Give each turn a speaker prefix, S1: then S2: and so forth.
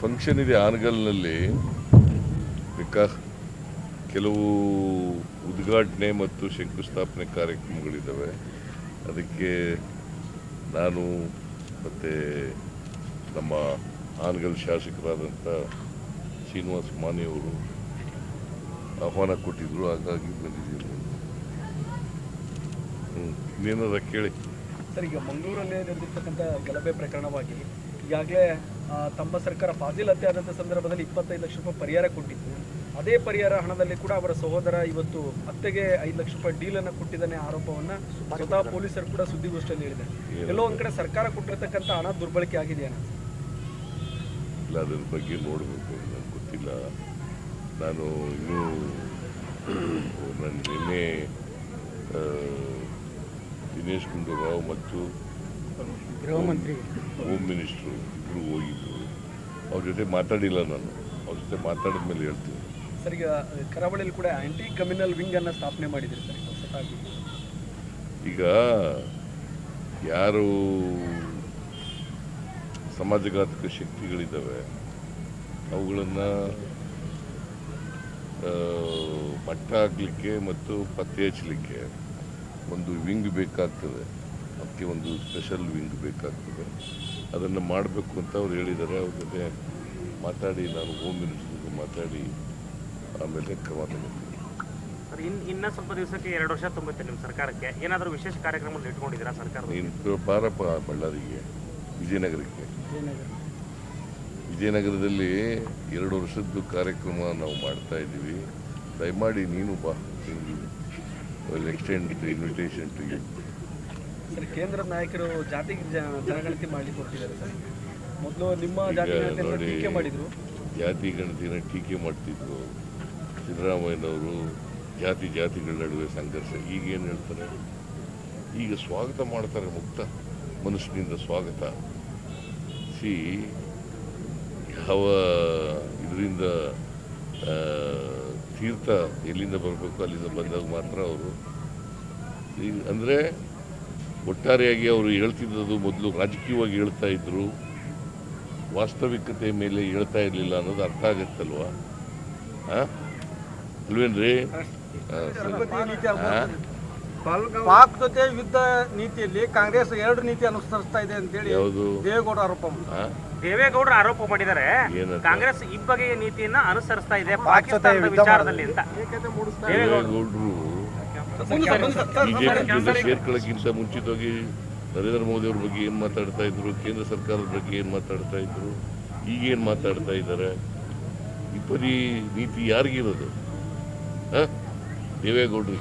S1: Function ಇದೆ ಆನಗಲ್ನಲ್ಲಿ. ಕೆಲವು ಉದ್ಘಾಟನೆ ಮತ್ತು ಶಂಕುಸ್ಥಾಪನೆ ಕಾರ್ಯಕ್ರಮಗಳಿದ್ದಾವೆ. ಅದಕ್ಕೆ ನಾನು ಮತ್ತು ನಮ್ಮ ಆನಗಲ್ ಶಾಸಕರಾದಂಥ ಶ್ರೀನಿವಾಸ ಮಾನೆಯವರು ಆಹ್ವಾನ ಕೊಟ್ಟಿದ್ದರು. ಹಾಗಾಗಿ ಬಂದಿದ್ದೀನಿ. ಇನ್ನೇನಾರ ಕೇಳಿ
S2: ಸರ್. ಈಗ ಮಂಗಳೂರಲ್ಲಿ ನಡೆದಿರ್ತಕ್ಕಂಥ ಗಲಭೆ ಪ್ರಕರಣವಾಗಿ ಈಗಾಗಲೇ ತಮ್ಮ ಸರ್ಕಾರ ಫಾಜಿಲ್ ಹತ್ಯೆ ಆದಂಥ ಸಂದರ್ಭದಲ್ಲಿ 25 ಲಕ್ಷ ರೂಪಾಯಿ ಪರಿಹಾರ ಕೊಟ್ಟಿತ್ತು. ಅದೇ ಪರಿಹಾರ ಹಣದಲ್ಲಿ ಕೂಡ ಅವರ ಸಹೋದರ ಇವತ್ತು ಹತ್ಯೆಗೆ 5 ಲಕ್ಷ ರೂಪಾಯಿ ಡೀಲನ್ನು ಕೊಟ್ಟಿದ್ದಾನೆ ಆರೋಪವನ್ನು ಸ್ವತಃ ಪೊಲೀಸರು ಕೂಡ ಸುದ್ದಿಗೋಷ್ಠಿಯಲ್ಲಿ ಹೇಳಿದ್ದಾರೆ. ಎಲ್ಲೋ ಒಂದು ಕಡೆ ಸರ್ಕಾರ ಕೊಟ್ಟಿರ್ತಕ್ಕಂಥ ಹಣ ದುರ್ಬಳಕೆ ಆಗಿದೆಯಾ?
S1: ಇಲ್ಲ, ಅದ್ರ ಬಗ್ಗೆ ನೋಡಬೇಕು, ನನಗೆ ಗೊತ್ತಿಲ್ಲ. ನಾನು ಇನ್ನೂ ನಿನ್ನೆ ದಿನೇಶ್ ಗುಂಡೂರಾವ್ ಮತ್ತು
S2: ಗೃಹ ಮಂತ್ರಿ
S1: ಹೋಮ್ ಮಿನಿಸ್ಟ್ರು ಇಬ್ಬರು ಹೋಗಿದ್ರು. ಅವ್ರ ಜೊತೆ ಮಾತಾಡಿಲ್ಲ. ನಾನು ಅವ್ರ ಜೊತೆ ಮಾತಾಡಿದ ಮೇಲೆ ಹೇಳ್ತೀನಿ.
S2: ಸರ್, ಈಗ ಕರಾವಳಿಯಲ್ಲಿ ಕೂಡ ಆಂಟಿ ಕಮ್ಯುನಲ್ ವಿಂಗ್ ಅನ್ನು ಸ್ಥಾಪನೆ ಮಾಡಿದ್ರಿ ಸರ್ ಹೊಸದಾಗಿ.
S1: ಈಗ ಯಾರು ಸಮಾಜಘಾತಕ ಶಕ್ತಿಗಳಿದ್ದಾವೆ ಅವುಗಳನ್ನು ಮಟ್ಟ ಹಾಕಲಿಕ್ಕೆ ಮತ್ತು ಪತ್ತೆ ಹಚ್ಚಲಿಕ್ಕೆ ಒಂದು ವಿಂಗ್ ಬೇಕಾಗ್ತದೆ. ಅದಕ್ಕೆ ಒಂದು ಸ್ಪೆಷಲ್ ವಿಂಗ್ ಬೇಕಾಗ್ತದೆ. ಅದನ್ನು ಮಾಡಬೇಕು ಅಂತ ಅವ್ರು ಹೇಳಿದ್ದಾರೆ. ಅವ್ರ ಜೊತೆ ಮಾತಾಡಿ, ನಾನು ಹೋಮ್ ಮಿನಿಸ್ಟರ್ ಜೊತೆ ಮಾತಾಡಿ ಆಮೇಲೆ ಕ್ರಮ ತಗೋತೀನಿ.
S3: ಸರ್, ಇನ್ನು ಸ್ವಲ್ಪ ದಿವಸಕ್ಕೆ 2 ವರ್ಷ ತುಂಬುತ್ತೆ ನಿಮ್ಮ ಸರ್ಕಾರಕ್ಕೆ. ಏನಾದರೂ ವಿಶೇಷ ಕಾರ್ಯಕ್ರಮ ಇಟ್ಕೊಂಡಿದ್ದೀರಾ ಸರ್ಕಾರ?
S1: ನೀನು ಬಾರಪ್ಪ ಬಳ್ಳಾರಿಗೆ, ವಿಜಯನಗರಕ್ಕೆ. ವಿಜಯನಗರದಲ್ಲಿ 2 ವರ್ಷದ್ದು ಕಾರ್ಯಕ್ರಮ ನಾವು ಮಾಡ್ತಾ ಇದ್ದೀವಿ. ದಯಮಾಡಿ ನೀನು ಬಾ. Extend invitation to you.
S2: Sir, ಕೇಂದ್ರದ ನಾಯಕರು ಜಾತಿ ಜನಗಣತಿ ಮಾಡಲಿಕ್ಕೆ ಕೊಟ್ಟಿದ್ದಾರೆ ಸರ್. ಮೊದಲು ನಿಮ್ಮ ಜಾತಿ ಗಣತಿಯನ್ನು ಟೀಕೆ ಮಾಡಿದ್ರು.
S1: ಜಾತಿ ಗಣತಿನ ಟೀಕೆ ಮಾಡ್ತಿದ್ರು ಸಿದ್ದರಾಮಯ್ಯನವರು. ಜಾತಿಗಳ ನಡುವೆ ಸಂಘರ್ಷ. ಈಗೇನು ಹೇಳ್ತಾರೆ? ಈಗ ಸ್ವಾಗತ ಮಾಡ್ತಾರೆ, ಮುಕ್ತ ಮನಸ್ಸಿನಿಂದ ಸ್ವಾಗತ. ಯಾವ ಇದರಿಂದ ತೀರ್ಥ ಎಲ್ಲಿಂದ ಬರಬೇಕು ಅಲ್ಲಿಂದ ಬಂದಾಗ ಮಾತ್ರ ಅವರು ಈಗ ಅಂದರೆ ಒಟ್ಟಾರೆಯಾಗಿ ಅವರು ಹೇಳ್ತಿದ್ದದು ಮೊದಲು ರಾಜಕೀಯವಾಗಿ ಹೇಳ್ತಾ ಇದ್ರು, ವಾಸ್ತವಿಕತೆ ಮೇಲೆ ಹೇಳ್ತಾ ಇರಲಿಲ್ಲ ಅನ್ನೋದು ಅರ್ಥ ಆಗತ್ತಲ್ವಾ? ಅಲ್ವೇನ್ರಿ?
S4: ಪಾಕ್ ಜೊತೆ ಯುದ್ಧ ನೀತಿಯಲ್ಲಿ ಕಾಂಗ್ರೆಸ್ 2 ನೀತಿ ಅನುಸರಿಸ್ತಾ ಇದೆ ಅಂತೇಳಿ ದೇವೇಗೌಡ
S3: ದೇವೇಗೌಡರು ಆರೋಪ ಮಾಡಿದ್ದಾರೆ. ಕಾಂಗ್ರೆಸ್ ಈ ಬಗೆಯ ನೀತಿಯನ್ನ ಅನುಸರಿಸ್ತಾ ಇದೆ ಪಾಕಿಸ್ತಾನದ ವಿಚಾರದಲ್ಲಿ ಅಂತ.
S1: ದೇವೇಗೌಡರು ಬಿಜೆಪಿ ಜೊತೆ ಸೇರ್ಕೊಳ್ಳೋಕ್ಕಿಂತ ಮುಂಚಿತವಾಗಿ ನರೇಂದ್ರ ಮೋದಿ ಅವ್ರ ಬಗ್ಗೆ ಏನು ಮಾತಾಡ್ತಾ ಇದ್ರು, ಕೇಂದ್ರ ಸರ್ಕಾರದ ಬಗ್ಗೆ ಏನು ಮಾತಾಡ್ತಾ ಇದ್ರು, ಈಗೇನು ಮಾತಾಡ್ತಾ ಇದ್ದಾರೆ? ಈ ಪರಿ ನೀತಿ ಯಾರಿಗಿರೋದು? ದೇವೇಗೌಡರು